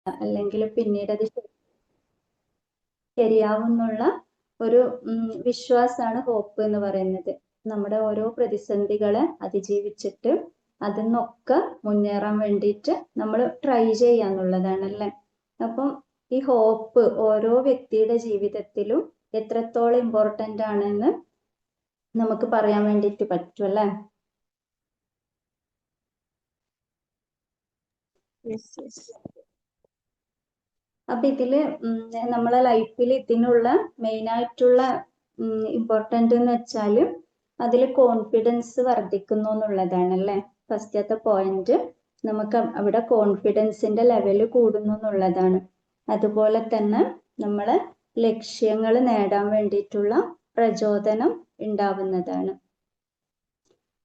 അല്ലെങ്കിൽ പിന്നീട് അത് ശരിയാവുന്നുള്ള ഒരു വിശ്വാസമാണ് ഹോപ്പ് എന്ന് പറയുന്നത്. നമ്മുടെ ഓരോ പ്രതിസന്ധികളെ അതിജീവിച്ചിട്ട് അതിന്നൊക്കെ മുന്നേറാൻ വേണ്ടിയിട്ട് നമ്മൾ ട്രൈ ചെയ്യാന്നുള്ളതാണ് അല്ലേ. അപ്പം ഈ ഹോപ്പ് ഓരോ വ്യക്തിയുടെ ജീവിതത്തിലും എത്രത്തോളം ഇമ്പോർട്ടൻ്റ് ആണെന്ന് നമുക്ക് പറയാൻ വേണ്ടിയിട്ട് പറ്റും അല്ലേ. അപ്പൊ ഇതില് നമ്മളെ ലൈഫിൽ ഇതിനുള്ള മെയിൻ ആയിട്ടുള്ള ഇമ്പോർട്ടൻ്റ് എന്ന് വെച്ചാല് അതിൽ കോൺഫിഡൻസ് വർദ്ധിക്കുന്നു എന്നുള്ളതാണ് അല്ലേ. ഫസ്റ്റത്തെ പോയിന്റ് നമുക്ക് അവിടെ കോൺഫിഡൻസിന്റെ ലെവല് കൂടുന്നു എന്നുള്ളതാണ്. അതുപോലെ തന്നെ നമ്മളെ ലക്ഷ്യങ്ങൾ നേടാൻ വേണ്ടിയിട്ടുള്ള പ്രചോദനം ഉണ്ടാവുന്നതാണ്.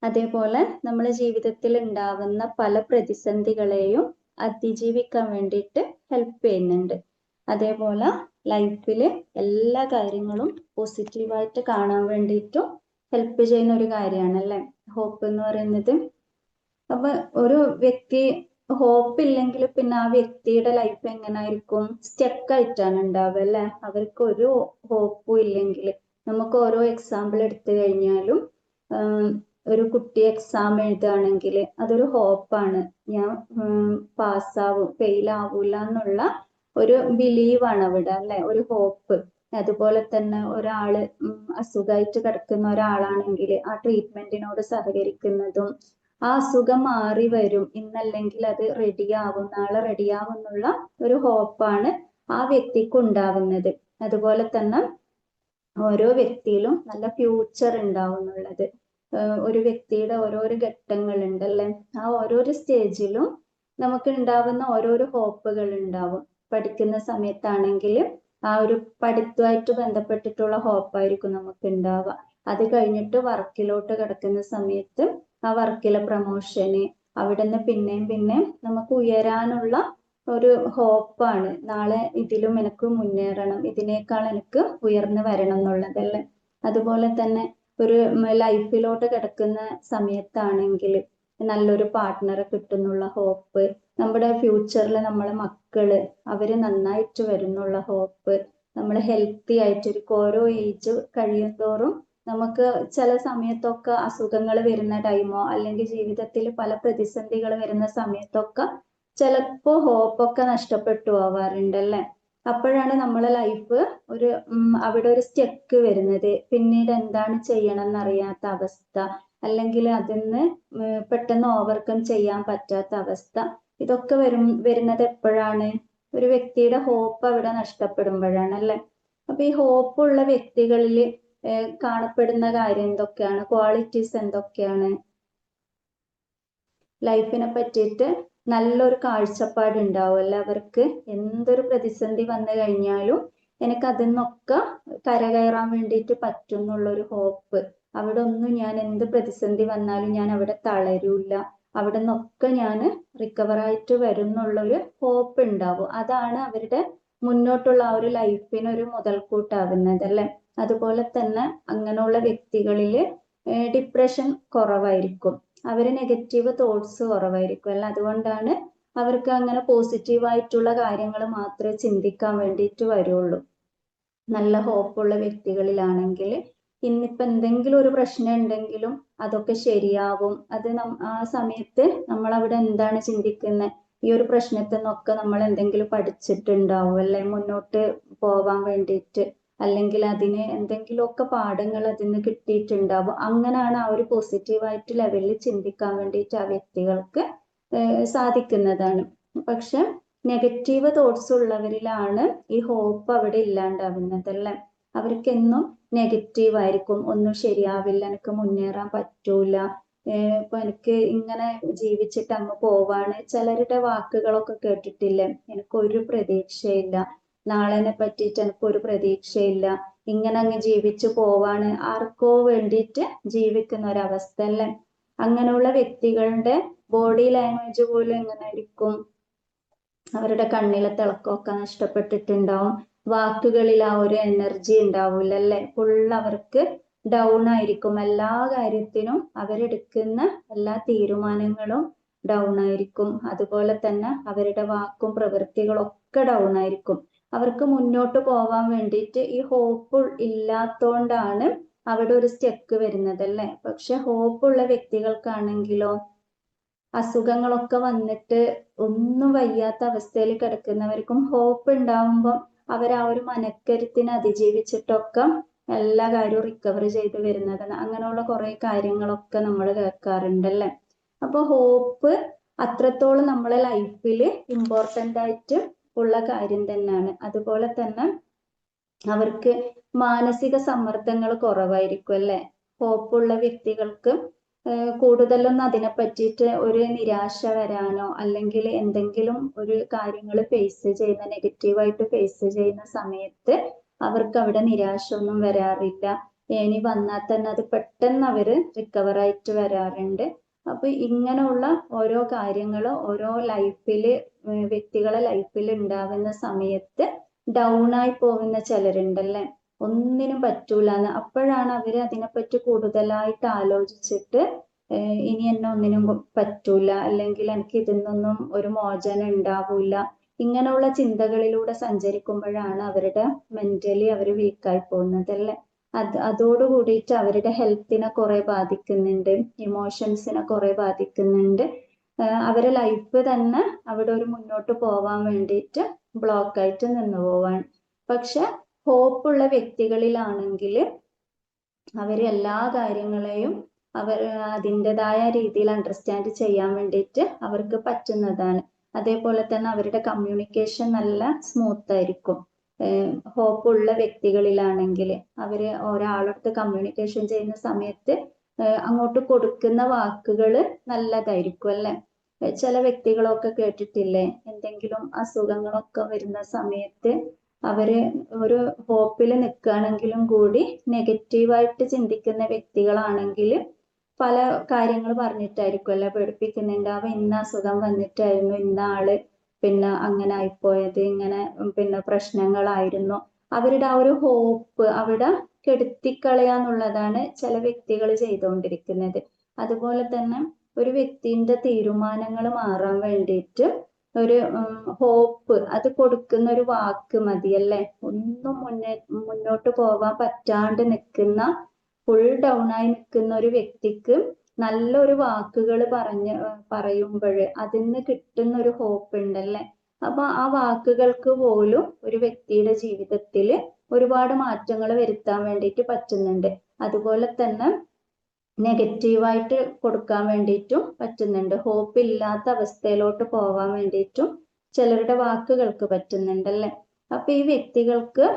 അതേപോലെ നമ്മളെ ജീവിതത്തിൽ ഉണ്ടാവുന്ന പല പ്രതിസന്ധികളെയും അതിജീവിക്കാൻ വേണ്ടിയിട്ട് ഹെൽപ്പ് ചെയ്യുന്നുണ്ട്. അതേപോലെ ലൈഫിൽ എല്ലാ കാര്യങ്ങളും പോസിറ്റീവായിട്ട് കാണാൻ വേണ്ടിയിട്ടും ഹെൽപ്പ് ചെയ്യുന്ന ഒരു കാര്യമാണ് അല്ലേ ഹോപ്പ് എന്ന് പറയുന്നത്. അപ്പൊ ഒരു വ്യക്തി ഹോപ്പ് ഇല്ലെങ്കിൽ പിന്നെ ആ വ്യക്തിയുടെ ലൈഫ് എങ്ങനായിരിക്കും, സ്റ്റക്ക് ആയിട്ടാണ് ഉണ്ടാവുക അല്ലെ. അവർക്ക് ഒരു ഹോപ്പും ഇല്ലെങ്കിൽ, നമുക്ക് ഓരോ എക്സാമ്പിൾ എടുത്തു കഴിഞ്ഞാലും ഒരു കുട്ടി എക്സാം എഴുതുകയാണെങ്കിൽ അതൊരു ഹോപ്പാണ്, ഞാൻ പാസ്സാവും ഫെയിൽ ആവൂല എന്നുള്ള ഒരു ബിലീവാണ് അവിടെ അല്ലെ, ഒരു ഹോപ്പ്. അതുപോലെ തന്നെ ഒരാള് അസുഖമായിട്ട് കിടക്കുന്ന ഒരാളാണെങ്കിൽ ആ ട്രീറ്റ്മെന്റിനോട് സഹകരിക്കുന്നതും ആ അസുഖം മാറി വരും, ഇന്നല്ലെങ്കിൽ അത് റെഡിയാവും, നാളെ റെഡിയാവും എന്നുള്ള ഒരു ഹോപ്പാണ് ആ വ്യക്തിക്ക് ഉണ്ടാവുന്നത്. അതുപോലെ തന്നെ ഓരോ വ്യക്തിയിലും നല്ല ഫ്യൂച്ചർ ഉണ്ടാവും എന്നുള്ളത്. ഒരു വ്യക്തിയുടെ ഓരോരോ ഘട്ടങ്ങൾ ഉണ്ടല്ലേ, ആ ഓരോരോ സ്റ്റേജിലും നമുക്ക് ഉണ്ടാവുന്ന ഓരോരോ ഹോപ്പുകൾ ഉണ്ടാവും. പഠിക്കുന്ന സമയത്താണെങ്കിൽ ആ ഒരു പഠിത്തമായിട്ട് ബന്ധപ്പെട്ടിട്ടുള്ള ഹോപ്പായിരിക്കും നമുക്ക് ഉണ്ടാവുക. അത് കഴിഞ്ഞിട്ട് വർക്കിലോട്ട് കിടക്കുന്ന സമയത്ത് ആ വർക്കിലെ പ്രൊമോഷന്, അവിടെ നിന്ന് പിന്നെയും നമുക്ക് ഉയരാനുള്ള ഒരു ഹോപ്പാണ്, നാളെ ഇതിലും എനിക്ക് മുന്നേറണം, ഇതിനേക്കാൾ എനിക്ക് ഉയർന്നു വരണം എന്നുള്ളതല്ലേ. അതുപോലെ തന്നെ ഒരു ലൈഫിലോട്ട് കിടക്കുന്ന സമയത്താണെങ്കിൽ നല്ലൊരു പാർട്ട്ണറെ കിട്ടുന്നുള്ള ഹോപ്പ്, നമ്മുടെ ഫ്യൂച്ചറിൽ നമ്മളെ മക്കള് അവര് നന്നായിട്ട് വരുന്നുള്ള ഹോപ്പ്, നമ്മൾ ഹെൽത്തി ആയിട്ട് ഓരോ ഏജ് കഴിയുന്തോറും നമുക്ക് ചില സമയത്തൊക്കെ അസുഖങ്ങൾ വരുന്ന ടൈമോ അല്ലെങ്കിൽ ജീവിതത്തിൽ പല പ്രതിസന്ധികൾ വരുന്ന സമയത്തൊക്കെ ചിലപ്പോ ഹോപ്പൊക്കെ നഷ്ടപ്പെട്ടു പോവാറുണ്ടല്ലേ. അപ്പോഴാണ് നമ്മളെ ലൈഫ് ഒരു അവിടെ ഒരു സ്റ്റെക്ക് വരുന്നത്, പിന്നീട് എന്താണ് ചെയ്യണം എന്നറിയാത്ത അവസ്ഥ, അല്ലെങ്കിൽ അതിന്ന് പെട്ടെന്ന് ഓവർകം ചെയ്യാൻ പറ്റാത്ത അവസ്ഥ. ഇതൊക്കെ വരുന്നത് എപ്പോഴാണ്, ഒരു വ്യക്തിയുടെ ഹോപ്പ് അവിടെ നഷ്ടപ്പെടുമ്പോഴാണ് അല്ലെ. അപ്പൊ ഈ ഹോപ്പുള്ള വ്യക്തികളിൽ കാണപ്പെടുന്ന കാര്യം എന്തൊക്കെയാണ്, ക്വാളിറ്റീസ് എന്തൊക്കെയാണ്? ലൈഫിനെ പറ്റിയിട്ട് നല്ലൊരു കാഴ്ചപ്പാട് ഉണ്ടാവുമല്ലോ അവർക്ക്. എന്തൊരു പ്രതിസന്ധി വന്നു കഴിഞ്ഞാലും എനിക്ക് അതിൽ നിന്നൊക്കെ കരകയറാൻ വേണ്ടിയിട്ട് പറ്റും എന്നുള്ളൊരു ഹോപ്പ്. അവിടെ ഒന്നും ഞാൻ എന്ത് പ്രതിസന്ധി വന്നാലും ഞാൻ അവിടെ തളരൂല്ല, അവിടെ നിന്നൊക്കെ ഞാൻ റിക്കവറായിട്ട് വരും എന്നുള്ളൊരു ഹോപ്പ് ഉണ്ടാവും. അതാണ് അവരുടെ മുന്നോട്ടുള്ള ആ ഒരു ലൈഫിന് ഒരു മുതൽക്കൂട്ടാവുന്നത് അല്ലെ. അതുപോലെ തന്നെ അങ്ങനെയുള്ള വ്യക്തികളിൽ ഡിപ്രഷൻ കുറവായിരിക്കും, അവര് നെഗറ്റീവ് തോട്ട്സ് കുറവായിരിക്കും അല്ല. അതുകൊണ്ടാണ് അവർക്ക് അങ്ങനെ പോസിറ്റീവായിട്ടുള്ള കാര്യങ്ങൾ മാത്രമേ ചിന്തിക്കാൻ വേണ്ടിയിട്ട് വരുള്ളൂ. നല്ല ഹോപ്പുള്ള വ്യക്തികളിലാണെങ്കിൽ ഇന്നിപ്പോ എന്തെങ്കിലും ഒരു പ്രശ്നം ഉണ്ടെങ്കിലും അതൊക്കെ ശരിയാവും. അത് ആ സമയത്ത് നമ്മൾ അവിടെ എന്താണ് ചിന്തിക്കുന്നത്, ഈ ഒരു പ്രശ്നത്തിൽ നിന്നൊക്കെ നമ്മൾ എന്തെങ്കിലും പഠിച്ചിട്ടുണ്ടാവും അല്ലെ മുന്നോട്ട് പോവാൻ വേണ്ടിയിട്ട്, അല്ലെങ്കിൽ അതിന് എന്തെങ്കിലുമൊക്കെ പാഠങ്ങൾ അതിന് കിട്ടിയിട്ടുണ്ടാവും. അങ്ങനെയാണ് ആ ഒരു പോസിറ്റീവായിട്ട് ലെവലിൽ ചിന്തിക്കാൻ വേണ്ടിയിട്ട് ആ വ്യക്തികൾക്ക് സാധിക്കുന്നതാണ്. പക്ഷെ നെഗറ്റീവ് തോട്ട്സ് ഉള്ളവരിലാണ് ഈ ഹോപ്പ് അവിടെ ഇല്ലാണ്ടാവുന്നത് അല്ലെ. അവർക്കെന്നും നെഗറ്റീവ് ആയിരിക്കും, ഒന്നും ശരിയാവില്ല, എനിക്ക് മുന്നേറാൻ പറ്റൂല, ഇപ്പൊ എനിക്ക് ഇങ്ങനെ ജീവിച്ചിട്ട് അങ്ങ് പോവാണ്. ചിലരുടെ വാക്കുകളൊക്കെ കേട്ടിട്ടില്ലേ, എനിക്കൊരു പ്രതീക്ഷയില്ല, നാളെനെ പറ്റിയിട്ട് എനിക്കൊരു പ്രതീക്ഷയില്ല, ഇങ്ങനെ അങ്ങ് ജീവിച്ചു പോവാണ്, ആർക്കോ വേണ്ടിയിട്ട് ജീവിക്കുന്ന ഒരവസ്ഥ അല്ലേ. അങ്ങനെയുള്ള വ്യക്തികളുടെ ബോഡി ലാംഗ്വേജ് പോലും എങ്ങനെയായിരിക്കും, അവരുടെ കണ്ണിലെ തിളക്കമൊക്കെ നഷ്ടപ്പെട്ടിട്ടുണ്ടാവും, വാക്കുകളിൽ ആ ഒരു എനർജി ഉണ്ടാവില്ല അല്ലെ. ഫുൾ അവർക്ക് ഡൗൺ ആയിരിക്കും, എല്ലാ കാര്യത്തിനും അവരെടുക്കുന്ന എല്ലാ തീരുമാനങ്ങളും ഡൗൺ ആയിരിക്കും. അതുപോലെ തന്നെ അവരുടെ വാക്കും പ്രവൃത്തികളും ഒക്കെ ഡൗൺ ആയിരിക്കും. അവർക്ക് മുന്നോട്ട് പോവാൻ വേണ്ടിയിട്ട് ഈ ഹോപ്പ് ഇല്ലാത്തോണ്ടാണ് അവിടെ ഒരു സ്റ്റെക്ക് വരുന്നത് അല്ലേ. പക്ഷെ ഹോപ്പുള്ള വ്യക്തികൾക്കാണെങ്കിലോ അസുഖങ്ങളൊക്കെ വന്നിട്ട് ഒന്നും വയ്യാത്ത അവസ്ഥയിൽ കിടക്കുന്നവർക്കും ഹോപ്പ് ഉണ്ടാവുമ്പോൾ അവർ ആ ഒരു മനക്കരുത്തിനെ അതിജീവിച്ചിട്ടൊക്കെ എല്ലാ കാര്യവും റിക്കവർ ചെയ്ത് വരുന്നത്. അങ്ങനെയുള്ള കുറെ കാര്യങ്ങളൊക്കെ നമ്മൾ കേൾക്കാറുണ്ടല്ലേ. അപ്പൊ ഹോപ്പ് അത്രത്തോളം നമ്മളെ ലൈഫിൽ ഇമ്പോർട്ടൻ്റ് ആയിട്ട് ഉള്ള കാര്യം തന്നെയാണ്. അതുപോലെ തന്നെ അവർക്ക് മാനസിക സമ്മർദ്ദങ്ങൾ കുറവായിരിക്കും അല്ലെ. ഹോപ്പുള്ള വ്യക്തികൾക്ക് കൂടുതലൊന്നും അതിനെ പറ്റിയിട്ട് ഒരു നിരാശ വരാനോ അല്ലെങ്കിൽ എന്തെങ്കിലും ഒരു കാര്യങ്ങൾ ഫേസ് ചെയ്യുന്ന നെഗറ്റീവായിട്ട് ഫേസ് ചെയ്യുന്ന സമയത്ത് അവർക്ക് അവിടെ നിരാശ ഒന്നും വരാറില്ല. ഇനി വന്നാൽ തന്നെ അത് പെട്ടെന്ന് അവര് റിക്കവർ ആയിട്ട് വരാറുണ്ട്. അപ്പൊ ഇങ്ങനെയുള്ള ഓരോ കാര്യങ്ങൾ ഓരോ ലൈഫില് വ്യക്തികളെ ലൈഫിൽ ഉണ്ടാവുന്ന സമയത്ത് ഡൗൺ ആയി പോകുന്ന ചിലരുണ്ടല്ലേ, ഒന്നിനും പറ്റൂലെന്ന്. അപ്പോഴാണ് അവര് അതിനെപ്പറ്റി കൂടുതലായിട്ട് ആലോചിച്ചിട്ട് ഇനി എന്നെ ഒന്നിനും പറ്റൂല, അല്ലെങ്കിൽ എനിക്ക് ഇതിൽ ഒരു മോചനം ഉണ്ടാവൂല, ഇങ്ങനെയുള്ള ചിന്തകളിലൂടെ സഞ്ചരിക്കുമ്പോഴാണ് അവരുടെ മെന്റലി അവർ വീക്കായി പോകുന്നത് അല്ലേ. അതോട് കൂടിയിട്ട് അവരുടെ ഹെൽത്തിനെ കുറെ ബാധിക്കുന്നുണ്ട്, ഇമോഷൻസിനെ കുറെ ബാധിക്കുന്നുണ്ട്. അവരെ ലൈഫ് തന്നെ അവിടെ ഒരു മുന്നോട്ട് പോവാൻ വേണ്ടിയിട്ട് ബ്ലോക്ക് ആയിട്ട് നിന്ന് പോവാണ്. പക്ഷെ ഹോപ്പുള്ള വ്യക്തികളിലാണെങ്കിൽ അവർ എല്ലാ കാര്യങ്ങളെയും അവർ അതിൻ്റെതായ രീതിയിൽ അണ്ടർസ്റ്റാൻഡ് ചെയ്യാൻ വേണ്ടിയിട്ട് അവർക്ക് പറ്റുന്നതാണ്. അതേപോലെ തന്നെ അവരുടെ കമ്മ്യൂണിക്കേഷൻ നല്ല സ്മൂത്ത് ആയിരിക്കും. ഹോപ്പുള്ള വ്യക്തികളിലാണെങ്കിൽ അവര് ഒരാളടുത്ത് കമ്മ്യൂണിക്കേഷൻ ചെയ്യുന്ന സമയത്ത് അങ്ങോട്ട് കൊടുക്കുന്ന വാക്കുകൾ നല്ലതായിരിക്കും അല്ലെ. ചില വ്യക്തികളൊക്കെ കേട്ടിട്ടില്ലേ, എന്തെങ്കിലും അസുഖങ്ങളൊക്കെ വരുന്ന സമയത്ത് അവര് ഒരു ഹോപ്പിൽ നിൽക്കുകയാണെങ്കിലും കൂടി നെഗറ്റീവായിട്ട് ചിന്തിക്കുന്ന വ്യക്തികളാണെങ്കിൽ പല കാര്യങ്ങൾ പറഞ്ഞിട്ടായിരിക്കും അല്ലെ പേടിപ്പിക്കുന്നുണ്ടാവും. ഇന്ന അസുഖം വന്നിട്ടായിരുന്നു ഇന്ന ആള് പിന്നെ അങ്ങനെ ആയിപ്പോയത്, ഇങ്ങനെ പിന്നെ പ്രശ്നങ്ങളായിരുന്നു. അവരുടെ ആ ഒരു ഹോപ്പ് അവിടെ കെടുത്തിക്കളയാന്നുള്ളതാണ് ചില വ്യക്തികൾ ചെയ്തുകൊണ്ടിരിക്കുന്നത്. അതുപോലെ തന്നെ ഒരു വ്യക്തിന്റെ തീരുമാനങ്ങൾ മാറാൻ വേണ്ടിയിട്ട് ഒരു ഹോപ്പ് അത് കൊടുക്കുന്ന ഒരു വാക്ക് മതിയല്ലേ. ഒന്നും മുന്നോട്ട് പോവാൻ പറ്റാണ്ട് നിൽക്കുന്ന, ഫുൾ ഡൗൺ ആയി നിൽക്കുന്ന ഒരു വ്യക്തിക്ക് നല്ലൊരു വാക്കുകൾ പറയുമ്പോൾ അതിന് കിട്ടുന്ന ഒരു ഹോപ്പ് ഉണ്ടല്ലേ. അപ്പൊ ആ വാക്കുകൾക്ക് പോലും ഒരു വ്യക്തിയുടെ ജീവിതത്തിൽ ഒരുപാട് മാറ്റങ്ങൾ വരുത്താൻ വേണ്ടിയിട്ട് പറ്റുന്നുണ്ട്. അതുപോലെ തന്നെ നെഗറ്റീവായിട്ട് കൊടുക്കാൻ വേണ്ടിയിട്ടും പറ്റുന്നുണ്ട്. ഹോപ്പ് ഇല്ലാത്ത അവസ്ഥയിലോട്ട് പോവാൻ വേണ്ടിയിട്ടും ചിലരുടെ വാക്കുകൾക്ക് പറ്റുന്നുണ്ടല്ലേ. അപ്പൊ ഈ വ്യക്തികൾക്ക്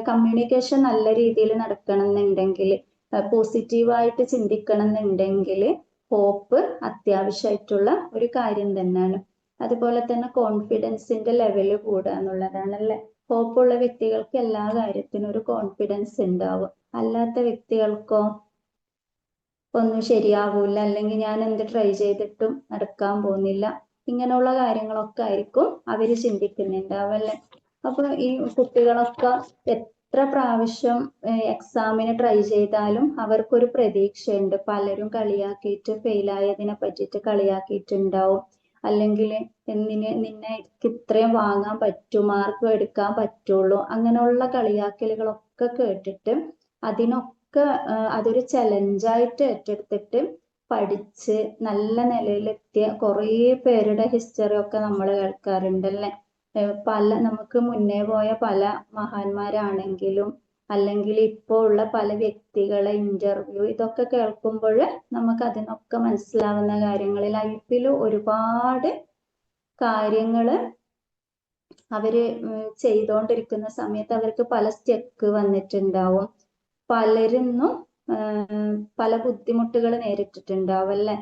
കമ്മ്യൂണിക്കേഷൻ നല്ല രീതിയിൽ നടക്കണം എന്നുണ്ടെങ്കിൽ, പോസിറ്റീവായിട്ട് ചിന്തിക്കണം എന്നുണ്ടെങ്കിൽ ഹോപ്പ് അത്യാവശ്യമായിട്ടുള്ള ഒരു കാര്യം തന്നെയാണ്. അതുപോലെ തന്നെ കോൺഫിഡൻസിന്റെ ലെവല് കൂടുക എന്നുള്ളതാണ് അല്ലെ. ഹോപ്പുള്ള വ്യക്തികൾക്ക് എല്ലാ കാര്യത്തിനും ഒരു കോൺഫിഡൻസ് ഉണ്ടാവും. അല്ലാത്ത വ്യക്തികൾക്കോ ഒന്നും ശരിയാവൂല, അല്ലെങ്കിൽ ഞാൻ എന്ത് ട്രൈ ചെയ്തിട്ടും നടക്കാൻ പോകുന്നില്ല, ഇങ്ങനെയുള്ള കാര്യങ്ങളൊക്കെ ആയിരിക്കും അവര് ചിന്തിക്കുന്നുണ്ടാവും അല്ലെ. അപ്പൊ ഈ കുട്ടികളൊക്കെ എത്ര പ്രാവശ്യം എക്സാമിന് ട്രൈ ചെയ്താലും അവർക്കൊരു പ്രതീക്ഷയുണ്ട്. പലരും കളിയാക്കിയിട്ട് ഫെയിലായതിനെ പറ്റിയിട്ട് കളിയാക്കിയിട്ടുണ്ടാവും. അല്ലെങ്കിൽ നിന്നെ ഇത്രയും വാങ്ങാൻ പറ്റൂ, മാർക്ക് എടുക്കാൻ പറ്റുള്ളൂ, അങ്ങനെയുള്ള കളിയാക്കലുകളൊക്കെ കേട്ടിട്ട് അതിനൊക്കെ അതൊരു ചലഞ്ചായിട്ട് ഏറ്റെടുത്തിട്ട് പഠിച്ച് നല്ല നിലയിലെത്തിയ കുറേ പേരുടെ ഹിസ്റ്ററി ഒക്കെ നമ്മൾ കേൾക്കാറുണ്ടല്ലേ. നമുക്ക് മുന്നേ പോയ പല മഹാന്മാരാണെങ്കിലും അല്ലെങ്കിൽ ഇപ്പോൾ ഉള്ള പല വ്യക്തികളെ ഇന്റർവ്യൂ ഇതൊക്കെ കേൾക്കുമ്പോൾ നമുക്ക് അതിനൊക്കെ മനസ്സിലാവുന്ന കാര്യങ്ങൾ, ലൈഫിൽ ഒരുപാട് കാര്യങ്ങൾ അവര് ചെയ്തുകൊണ്ടിരിക്കുന്ന സമയത്ത് അവർക്ക് പല സ്റ്റെക്ക് വന്നിട്ടുണ്ടാവും. പലരിന്നും പല ബുദ്ധിമുട്ടുകൾ നേരിട്ടിട്ടുണ്ടാവും അല്ലെ.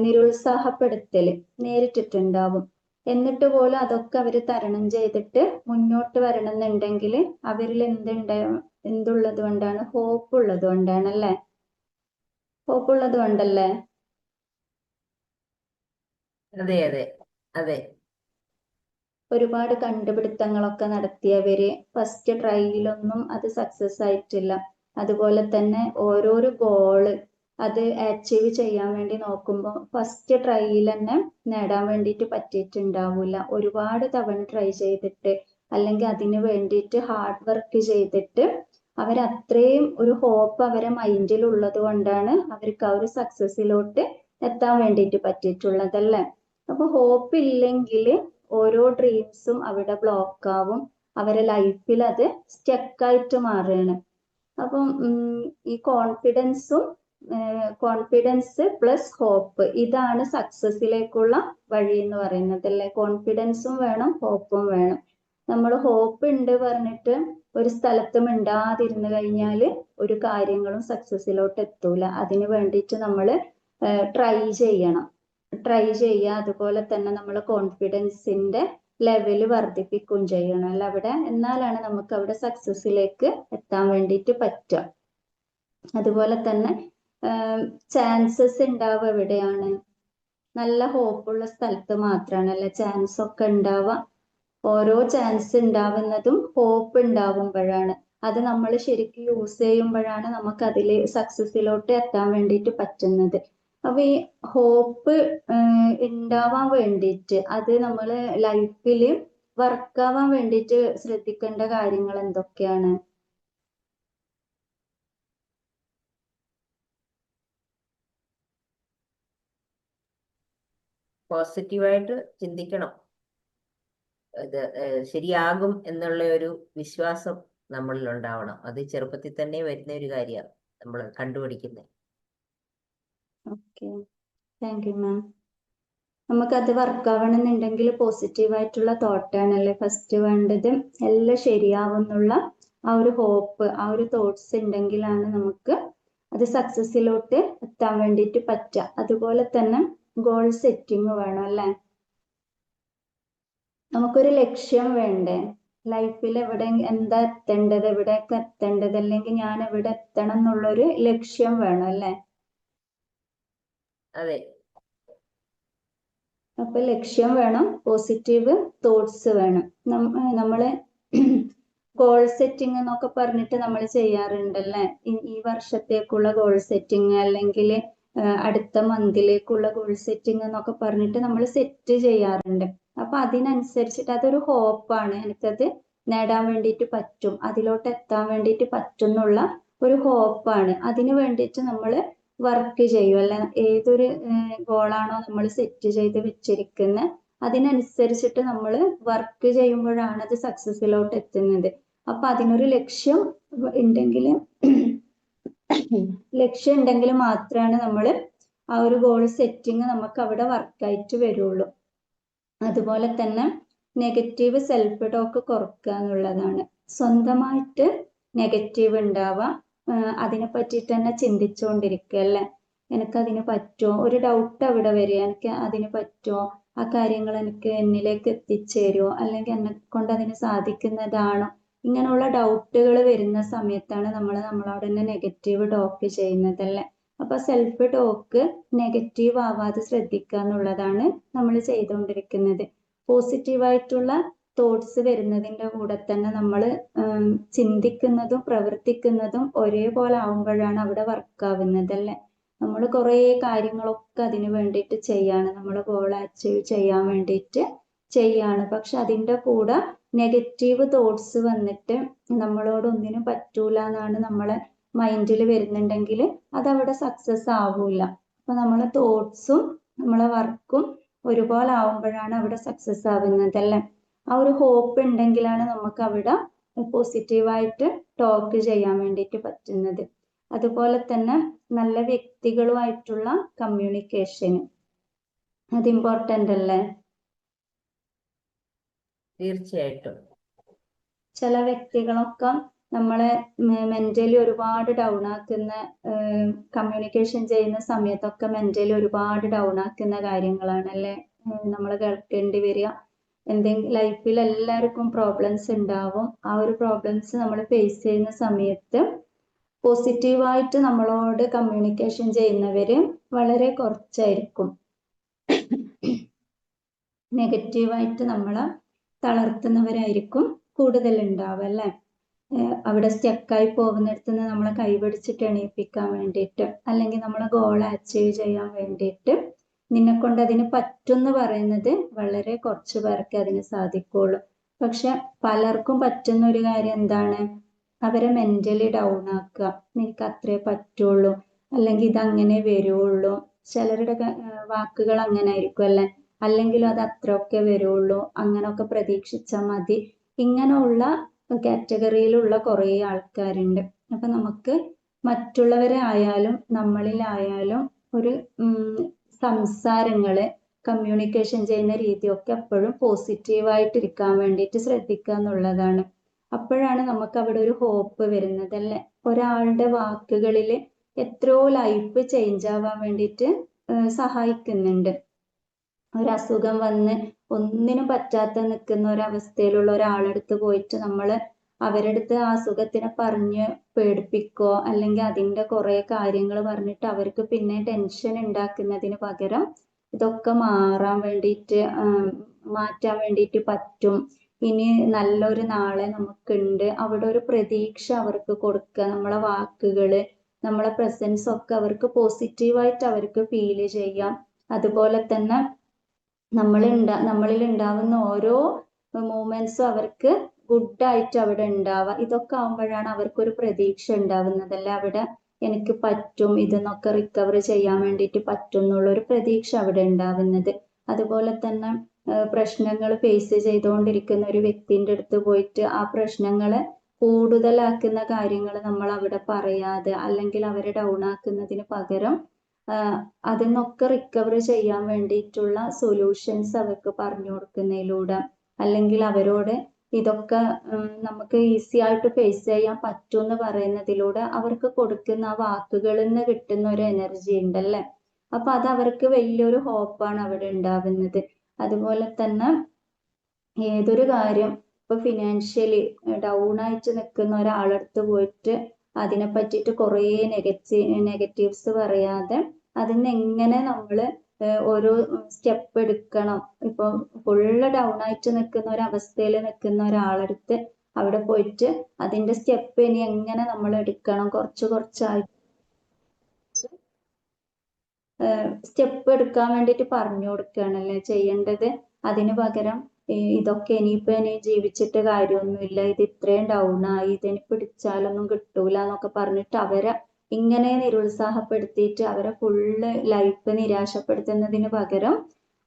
നിരുത്സാഹപ്പെടുത്തല് നേരിട്ടിട്ടുണ്ടാവും. എന്നിട്ട് പോലും അതൊക്കെ അവര് തരണം ചെയ്തിട്ട് മുന്നോട്ട് വരണം എന്നുണ്ടെങ്കിൽ അവരിൽ എന്തുള്ളത് കൊണ്ടാണ്? ഹോപ്പ് ഉള്ളത് കൊണ്ടാണ് അല്ലെ. ഹോപ്പ് ഉള്ളത് കൊണ്ടല്ലേ. അതെ അതെ അതെ. ഒരുപാട് കണ്ടുപിടുത്തങ്ങളൊക്കെ നടത്തിയവര് ഫസ്റ്റ് ട്രൈയിലൊന്നും അത് സക്സസ് ആയിട്ടില്ല. അതുപോലെ തന്നെ ഓരോരോ ഗോള് അത് അച്ചീവ് ചെയ്യാൻ വേണ്ടി നോക്കുമ്പോൾ ഫസ്റ്റ് ട്രൈയിൽ തന്നെ നേടാൻ വേണ്ടിയിട്ട് പറ്റിയിട്ടുണ്ടാവില്ല. ഒരുപാട് തവണ ട്രൈ ചെയ്തിട്ട് അല്ലെങ്കിൽ അതിന് വേണ്ടിയിട്ട് ഹാർഡ് വർക്ക് ചെയ്തിട്ട് അവരത്രയും ഒരു ഹോപ്പ് അവരെ മൈൻഡിൽ ഉള്ളത് കൊണ്ടാണ് അവർക്ക് ആ ഒരു സക്സസിലോട്ട് എത്താൻ വേണ്ടിയിട്ട് പറ്റിയിട്ടുള്ളതല്ലേ. അപ്പൊ ഹോപ്പ് ഇല്ലെങ്കിൽ ഓരോ ഡ്രീംസും അവിടെ ബ്ലോക്ക് ആവും, അവരെ ലൈഫിൽ അത് സ്റ്റക്കായിട്ട് മാറുകയാണ്. അപ്പം ഈ കോൺഫിഡൻസ് പ്ലസ് ഹോപ്പ്, ഇതാണ് സക്സസിലേക്കുള്ള വഴി എന്ന് പറയുന്നത് അല്ലേ. കോൺഫിഡൻസും വേണം, ഹോപ്പും വേണം. നമ്മൾ ഹോപ്പ് ഉണ്ട് പറഞ്ഞിട്ട് ഒരു സ്ഥലത്ത് മിണ്ടാതിരുന്നു കഴിഞ്ഞാൽ ഒരു കാര്യങ്ങളും സക്സസിലോട്ട് എത്തൂല. അതിന് വേണ്ടിയിട്ട് നമ്മൾ ട്രൈ ചെയ്യണം. അതുപോലെ തന്നെ നമ്മൾ കോൺഫിഡൻസിന്റെ ലെവല് വർദ്ധിപ്പിക്കുകയും ചെയ്യണം അല്ല അവിടെ. എന്നാലാണ് നമുക്ക് അവിടെ സക്സസിലേക്ക് എത്താൻ വേണ്ടിയിട്ട് പറ്റുക. അതുപോലെ തന്നെ ചാൻസസ് ഉണ്ടാവുക എവിടെയാണ്? നല്ല ഹോപ്പുള്ള സ്ഥലത്ത് മാത്രമാണ് അല്ലെ ചാൻസ് ഒക്കെ ഉണ്ടാവുക. ഓരോ ചാൻസ് ഉണ്ടാവുന്നതും ഹോപ്പ് ഉണ്ടാവുമ്പോഴാണ്. അത് നമ്മൾ ശരിക്കും യൂസ് ചെയ്യുമ്പോഴാണ് നമുക്ക് അതിൽ സക്സസിലോട്ട് എത്താൻ വേണ്ടിയിട്ട് പറ്റുന്നത്. അപ്പൊ ഈ ഹോപ്പ് ഉണ്ടാവാൻ വേണ്ടിയിട്ട് അത് നമ്മൾ ലൈഫിൽ വർക്കാവാൻ വേണ്ടിയിട്ട് ശ്രദ്ധിക്കേണ്ട കാര്യങ്ങൾ എന്തൊക്കെയാണ്? പോസിറ്റീവായിട്ട് ചിന്തിക്കണം. ഇത് ശരിയാകും എന്നുള്ള ഒരു വിശ്വാസം നമ്മളിൽ ഉണ്ടാവണം. അത് ചെറുപ്പത്തിൽ തന്നെ വരുന്ന ഒരു കാര്യമാണ് നമ്മൾ കണ്ടുപിടിക്കുന്നത്. ഓക്കെ, താങ്ക് യു മാം. നമുക്കത് വർക്കാവണമെന്നുണ്ടെങ്കിൽ പോസിറ്റീവായിട്ടുള്ള തോട്ടാണല്ലേ ഫസ്റ്റ് വേണ്ടത്. എല്ലാം ശരിയാവുന്നുള്ള ആ ഒരു ഹോപ്പ്, ആ ഒരു തോട്ട്സ് ഉണ്ടെങ്കിലാണ് നമുക്ക് അത് സക്സസിലോട്ട് എത്താൻ വേണ്ടിയിട്ട് പറ്റുക. അതുപോലെ തന്നെ ഗോൾ സെറ്റിംഗ് വേണം അല്ലേ. നമുക്കൊരു ലക്ഷ്യം വേണ്ടേ ലൈഫിൽ? എവിടെ എന്താ എത്തേണ്ടത്, എവിടെയൊക്കെ എത്തേണ്ടത്, അല്ലെങ്കിൽ ഞാൻ എവിടെ എത്തണം എന്നുള്ളൊരു ലക്ഷ്യം വേണം അല്ലേ. അതെ, അപ്പൊ ലക്ഷ്യം വേണം, പോസിറ്റീവ് തോട്ട്സ് വേണം. നമ്മള് ഗോൾ സെറ്റിംഗ് എന്നൊക്കെ പറഞ്ഞിട്ട് നമ്മൾ ചെയ്യാറുണ്ടല്ലേ. ഈ വർഷത്തേക്കുള്ള ഗോൾ സെറ്റിംഗ് അല്ലെങ്കിൽ അടുത്ത മന്തിലേക്കുള്ള ഗോൾ സെറ്റിംഗ് എന്നൊക്കെ പറഞ്ഞിട്ട് നമ്മൾ സെറ്റ് ചെയ്യാറുണ്ട്. അപ്പൊ അതിനനുസരിച്ചിട്ട് അതൊരു ഹോപ്പാണ്, എനിക്കത് നേടാൻ വേണ്ടിയിട്ട് പറ്റും, അതിലോട്ട് എത്താൻ വേണ്ടിയിട്ട് പറ്റും എന്നുള്ള ഒരു ഹോപ്പാണ്. അതിന് വേണ്ടിയിട്ട് നമ്മൾ വർക്ക് ചെയ്യും അല്ല. ഏതൊരു ഗോളാണോ നമ്മൾ സെറ്റ് ചെയ്ത് വെച്ചിരിക്കുന്നത് അതിനനുസരിച്ചിട്ട് നമ്മൾ വർക്ക് ചെയ്യുമ്പോഴാണ് അത് സക്സസിലോട്ട് എത്തുന്നത്. അപ്പൊ അതിനൊരു ലക്ഷ്യം ഉണ്ടെങ്കിൽ മാത്രമാണ് നമ്മൾ ആ ഒരു ഗോൾ സെറ്റിംഗ് നമുക്ക് അവിടെ വർക്കായിട്ട് വരുള്ളൂ. അതുപോലെ തന്നെ നെഗറ്റീവ് സെൽഫ് ടോക്ക് കുറക്കുക എന്നുള്ളതാണ്. സ്വന്തമായിട്ട് നെഗറ്റീവ് ഉണ്ടാവുക, അതിനെ പറ്റിയിട്ട് തന്നെ ചിന്തിച്ചുകൊണ്ടിരിക്കുക അല്ലേ. എനിക്കതിന് പറ്റുമോ, ഒരു ഡൗട്ട് അവിടെ വരിക, എനിക്ക് അതിന് പറ്റുമോ, ആ കാര്യങ്ങൾ എനിക്ക് എന്നിലേക്ക് എത്തിച്ചേരുമോ, അല്ലെങ്കിൽ എന്നെ കൊണ്ട് അതിന് സാധിക്കുന്നതാണോ, ഇങ്ങനെയുള്ള ഡൗട്ടുകൾ വരുന്ന സമയത്താണ് നമ്മൾ നമ്മളോട് തന്നെ നെഗറ്റീവ് ടോക്ക് ചെയ്യുന്നത് അല്ലേ. അപ്പൊ സെൽഫ് ടോക്ക് നെഗറ്റീവ് ആവാതെ ശ്രദ്ധിക്കുക എന്നുള്ളതാണ് നമ്മൾ ചെയ്തുകൊണ്ടിരിക്കുന്നത്. പോസിറ്റീവായിട്ടുള്ള തോട്ട്സ് വരുന്നതിൻ്റെ കൂടെ തന്നെ നമ്മൾ ചിന്തിക്കുന്നതും പ്രവർത്തിക്കുന്നതും ഒരേപോലെ ആവുമ്പോഴാണ് അവിടെ വർക്കാവുന്നത് അല്ലേ. നമ്മൾ കുറേ കാര്യങ്ങളൊക്കെ അതിന് വേണ്ടിയിട്ട് ചെയ്യാണ്, നമ്മൾ ഗോൾ അച്ചീവ് ചെയ്യാൻ വേണ്ടിയിട്ട് ചെയ്യാണ്. പക്ഷെ അതിൻ്റെ കൂടെ നെഗറ്റീവ് തോട്ട്സ് വന്നിട്ട് നമ്മളോട് ഒന്നിനും പറ്റൂല എന്നാണ് നമ്മളെ മൈൻഡിൽ വരുന്നുണ്ടെങ്കിൽ അതവിടെ സക്സസ് ആവൂല. അപ്പൊ നമ്മളെ തോട്ട്സും നമ്മളെ വർക്കും ഒരുപോലെ ആവുമ്പോഴാണ് അവിടെ സക്സസ് ആവുന്നത് അല്ലേ. ആ ഒരു ഹോപ്പ് ഉണ്ടെങ്കിലാണ് നമുക്ക് അവിടെ പോസിറ്റീവായിട്ട് ടോക്ക് ചെയ്യാൻ വേണ്ടിയിട്ട് പറ്റുന്നത്. അതുപോലെ തന്നെ നല്ല വ്യക്തികളുമായിട്ടുള്ള കമ്മ്യൂണിക്കേഷൻ, അത് ഇമ്പോർട്ടൻ്റ് അല്ലേ. തീർച്ചയായിട്ടും. ചില വ്യക്തികളൊക്കെ നമ്മളെ മെന്റലി ഒരുപാട് ഡൗൺ ആക്കുന്ന, കമ്മ്യൂണിക്കേഷൻ ചെയ്യുന്ന സമയത്തൊക്കെ മെന്റലി ഒരുപാട് ഡൗൺ ആക്കുന്ന കാര്യങ്ങളാണ് അല്ലേ നമ്മൾ കേൾക്കേണ്ടി വരിക. എന്തെങ്കിലും ലൈഫിൽ എല്ലാവർക്കും പ്രോബ്ലംസ് ഉണ്ടാവും. ആ ഒരു പ്രോബ്ലംസ് നമ്മൾ ഫേസ് ചെയ്യുന്ന സമയത്ത് പോസിറ്റീവായിട്ട് നമ്മളോട് കമ്മ്യൂണിക്കേഷൻ ചെയ്യുന്നവര് വളരെ കുറച്ചായിരിക്കും. നെഗറ്റീവായിട്ട് നമ്മളെ തളർത്തുന്നവരായിരിക്കും കൂടുതൽ ഉണ്ടാവുക അല്ലേ. അവിടെ സ്റ്റക്കായി പോകുന്നിടത്ത് നിന്ന് നമ്മളെ കൈപിടിച്ചിട്ട് എണീപ്പിക്കാൻ വേണ്ടിയിട്ട്, അല്ലെങ്കിൽ നമ്മളെ ഗോൾ അച്ചീവ് ചെയ്യാൻ വേണ്ടിയിട്ട് നിന്നെ കൊണ്ട് അതിന് പറ്റുമെന്ന് പറയുന്നത് വളരെ കുറച്ച് പേർക്ക് അതിന് സാധിക്കുള്ളൂ. പക്ഷെ പലർക്കും പറ്റുന്ന ഒരു കാര്യം എന്താണ്? അവരെ മെന്റലി ഡൗൺ ആക്കുക. നിനക്ക് അത്രേ പറ്റുള്ളൂ, അല്ലെങ്കിൽ ഇതങ്ങനെ വരുള്ളൂ. ചിലരുടെ വാക്കുകൾ അങ്ങനെ ആയിരിക്കും അല്ലെ, അല്ലെങ്കിലും അത് അത്രയൊക്കെ വരുള്ളൂ, അങ്ങനൊക്കെ പ്രതീക്ഷിച്ചാൽ മതി. ഇങ്ങനെയുള്ള കാറ്റഗറിയിലുള്ള കുറേ ആൾക്കാരുണ്ട്. അപ്പൊ നമുക്ക് മറ്റുള്ളവരെ ആയാലും നമ്മളിലായാലും ഒരു സംസാരങ്ങള്, കമ്മ്യൂണിക്കേഷൻ ചെയ്യുന്ന രീതിയൊക്കെ എപ്പോഴും പോസിറ്റീവായിട്ടിരിക്കാൻ വേണ്ടിയിട്ട് ശ്രദ്ധിക്കുക എന്നുള്ളതാണ്. അപ്പോഴാണ് നമുക്ക് അവിടെ ഒരു ഹോപ്പ് വരുന്നത് അല്ലേ. ഒരാളുടെ വാക്കുകളിൽ എത്രയോ ലൈഫ് ചേഞ്ച് ആവാൻ വേണ്ടിയിട്ട് സഹായിക്കുന്നുണ്ട്. ഒരു അസുഖം വന്ന് ഒന്നിനും പറ്റാത്ത നിൽക്കുന്ന ഒരവസ്ഥയിലുള്ള ഒരാളെടുത്ത് പോയിട്ട് നമ്മൾ അവരുടെ അടുത്ത് ആ അസുഖത്തിനെ പറഞ്ഞ് പേടിപ്പിക്കോ, അല്ലെങ്കിൽ അതിൻ്റെ കുറേ കാര്യങ്ങൾ പറഞ്ഞിട്ട് അവർക്ക് പിന്നെ ടെൻഷൻ ഉണ്ടാക്കുന്നതിന് പകരം ഇതൊക്കെ മാറ്റാൻ വേണ്ടിയിട്ട് പറ്റും, ഇനി നല്ലൊരു നാളെ നമുക്കുണ്ട്, അവിടെ ഒരു പ്രതീക്ഷ അവർക്ക് കൊടുക്കുക. നമ്മളെ വാക്കുകള്, നമ്മളെ പ്രസൻസ് ഒക്കെ അവർക്ക് പോസിറ്റീവായിട്ട് അവർക്ക് ഫീൽ ചെയ്യാം. അതുപോലെ തന്നെ നമ്മളിൽ ഉണ്ടാവുന്ന ഓരോ മൂമെന്റ്സും അവർക്ക് ഗുഡായിട്ട് അവിടെ ഉണ്ടാവുക. ഇതൊക്കെ ആവുമ്പോഴാണ് അവർക്കൊരു പ്രതീക്ഷ ഉണ്ടാവുന്നത് അല്ലെ. അവിടെ എനിക്ക് പറ്റും, ഇതെന്നൊക്കെ റിക്കവർ ചെയ്യാൻ വേണ്ടിയിട്ട് പറ്റും എന്നുള്ളൊരു പ്രതീക്ഷ അവിടെ ഉണ്ടാവുന്നത്. അതുപോലെ തന്നെ പ്രശ്നങ്ങൾ ഫേസ് ചെയ്തുകൊണ്ടിരിക്കുന്ന ഒരു വ്യക്തിൻ്റെ അടുത്ത് പോയിട്ട് ആ പ്രശ്നങ്ങളെ കൂടുതലാക്കുന്ന കാര്യങ്ങൾ നമ്മൾ അവിടെ പറയാതെ, അല്ലെങ്കിൽ അവരെ ഡൗൺ ആക്കുന്നതിന് പകരം അതിൽ നിന്നൊക്കെ റിക്കവർ ചെയ്യാൻ വേണ്ടിയിട്ടുള്ള സൊല്യൂഷൻസ് അവർക്ക് പറഞ്ഞു കൊടുക്കുന്നതിലൂടെ, അല്ലെങ്കിൽ അവരോട് ഇതൊക്കെ നമുക്ക് ഈസി ആയിട്ട് ഫേസ് ചെയ്യാൻ പറ്റും എന്ന് പറയുന്നതിലൂടെ അവർക്ക് കൊടുക്കുന്ന ആ വാക്കുകളിൽ നിന്ന് കിട്ടുന്ന ഒരു എനർജി ഉണ്ടല്ലേ. അപ്പൊ അത് അവർക്ക് വലിയൊരു ഹോപ്പാണ് അവിടെ ഉണ്ടാവുന്നത്. അതുപോലെ തന്നെ ഏതൊരു കാര്യം, ഇപ്പൊ ഫിനാൻഷ്യലി ഡൗൺ ആയിട്ട് നിൽക്കുന്ന ഒരാളടുത്ത് പോയിട്ട് അതിനെ പറ്റിയിട്ട് കുറേ നെഗറ്റീവ്സ് പറയാതെ അതിന് എങ്ങനെ നമ്മൾ ഓരോ സ്റ്റെപ്പ് എടുക്കണം. ഇപ്പൊ ഫുള്ള് ഡൗൺ ആയിട്ട് നിൽക്കുന്ന ഒരവസ്ഥയിൽ നിൽക്കുന്ന ഒരാളടുത്ത് അവിടെ പോയിട്ട് അതിന്റെ സ്റ്റെപ്പ് ഇനി എങ്ങനെ നമ്മൾ എടുക്കണം, കുറച്ചായിട്ട് സ്റ്റെപ്പ് എടുക്കാൻ വേണ്ടിയിട്ട് പറഞ്ഞു കൊടുക്കുകയാണല്ലേ ചെയ്യേണ്ടത്. അതിന് പകരം ഇതൊക്കെ ഇനി ജീവിച്ചിട്ട് കാര്യമൊന്നുമില്ല, ഇത് ഇത്രയും ഡൗൺ ആയി, ഇതിനി പിടിച്ചാലൊന്നും കിട്ടൂല എന്നൊക്കെ പറഞ്ഞിട്ട് അവരെ ഇങ്ങനെ നിരുത്സാഹപ്പെടുത്തിയിട്ട് അവരെ ഫുള്ള് ലൈഫ് നിരാശപ്പെടുത്തുന്നതിന് പകരം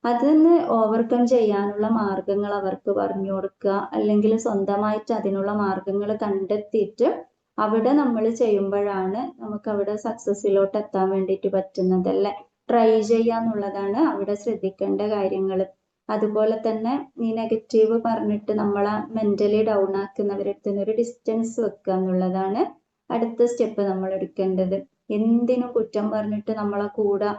അതിന് ഓവർകം ചെയ്യാനുള്ള മാർഗങ്ങൾ അവർക്ക് പറഞ്ഞു കൊടുക്കുക, അല്ലെങ്കിൽ സ്വന്തമായിട്ട് അതിനുള്ള മാർഗങ്ങൾ കണ്ടെത്തിയിട്ട് അവിടെ നമ്മൾ ചെയ്യുമ്പോഴാണ് നമുക്ക് അവിടെ സക്സസ്സിലോട്ട് എത്താൻ വേണ്ടിയിട്ട് പറ്റുന്നത് അല്ലേ. ട്രൈ ചെയ്യാന്നുള്ളതാണ് അവിടെ ശ്രദ്ധിക്കേണ്ട കാര്യങ്ങൾ. അതുപോലെ തന്നെ ഈ നെഗറ്റീവ് പറഞ്ഞിട്ട് നമ്മളെ മെന്റലി ഡൗൺ ആക്കുന്നവരുടെ അടുത്ത് നിന്ന് ഒരു ഡിസ്റ്റൻസ് വെക്കുക എന്നുള്ളതാണ് അടുത്ത സ്റ്റെപ്പ് നമ്മൾ എടുക്കേണ്ടത്. എന്തിനും കുറ്റം പറഞ്ഞിട്ട് നമ്മളെ കൂടെ